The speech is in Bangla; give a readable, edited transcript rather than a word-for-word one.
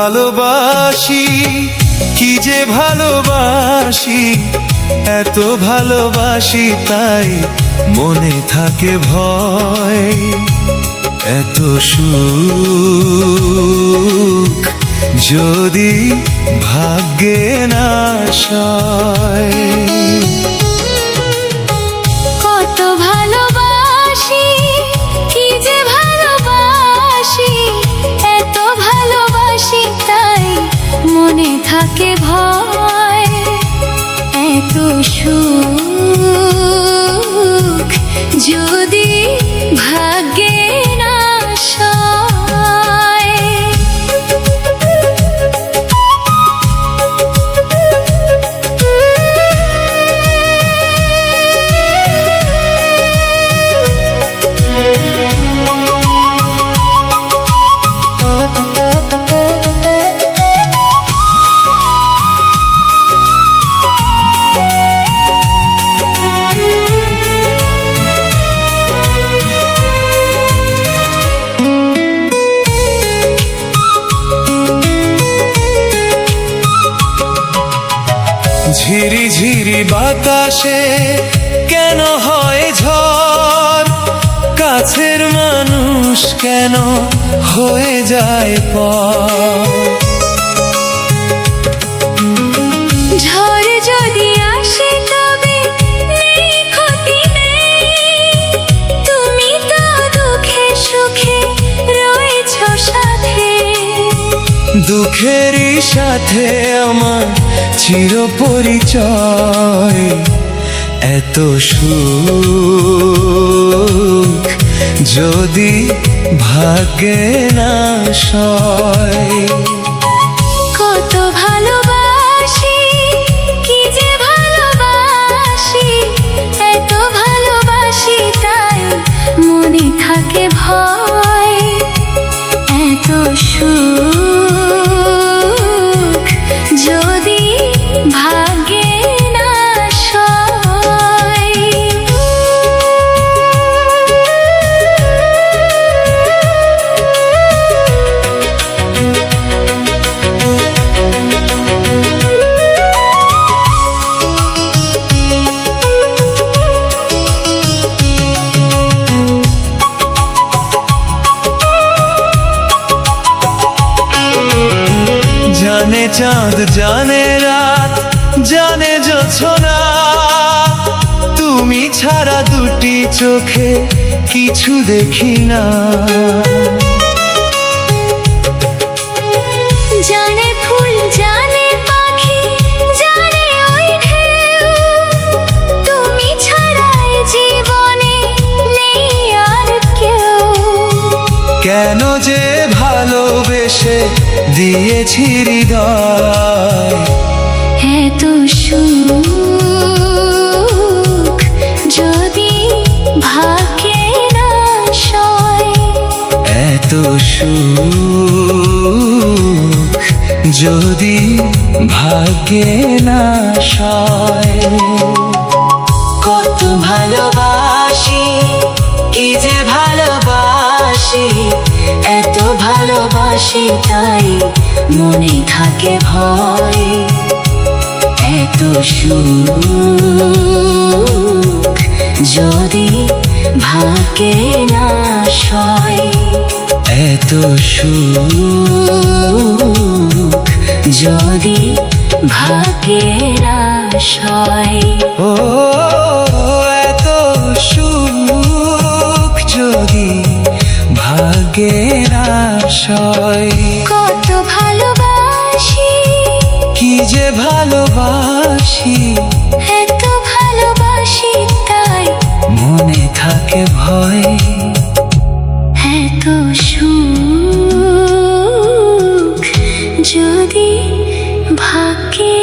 ভালোবাসি, কি যে ভালোবাসি, এত ভালোবাসি তাই মনে থাকে ভয়। এত সুখ যদি ভাগ্যে না সয়। কত ভালোবাসি, কি যে ভালোবাসি, এত ভালোবাসি তাই মনে থাকে ভয়। এত সুখ যদি ভাগ্যে না সয়। ঝিরি ঝিরি বাতাসে কেন হয় ঝড়, কাছের মানুষ কেন হয়ে যায় পর। ঝড় যদি আসে তবে নেই ক্ষতি নেই, তুমি তো দুঃখে সুখে রয়েছ সাথে। দুঃখেরই সাথে আমার চির পরিচয়। এত সুখ যদি ভাগ্যে না সয়। কত ভালোবাসি, কি যে ভালোবাসি, এত ভালোবাসি তাই মনে থাকে ভয়। এত সুখ যদি ভাগ্যে না সয়। জানে চাঁদ জানে রাত জানে জোছনা, তুমি ছাড়া দুটি চোখে কিছু দেখি না। জানে ফুল জানে পাখি জানে ওই ঢেউ, তুমি ছাড়াই জীবনে নেই আর কেউ। কেন যে ভালোবেসে দিয়েছি হৃদয়। এত সুখ যদি ভাগ্যে না সয়। এত সুখ যদি ভাগ্যে না সয়। কত ভালোবাসি, কি যে ভালোবাসি, এত ভালোবাসি তাই মনে থাকে ভয়। এত সুখ যদি ভাগ্যে না সয়। এত সুখ যদি ভাগ্যে না সয়। ও এত সুখ যদি ভাগ্যে না সয়। কত ভালোবাসি, কি যে ভালোবাসি, এত ভালোবাসি তাই মনে থাকে ভয়। এত সুখ যদি ভাগ্যে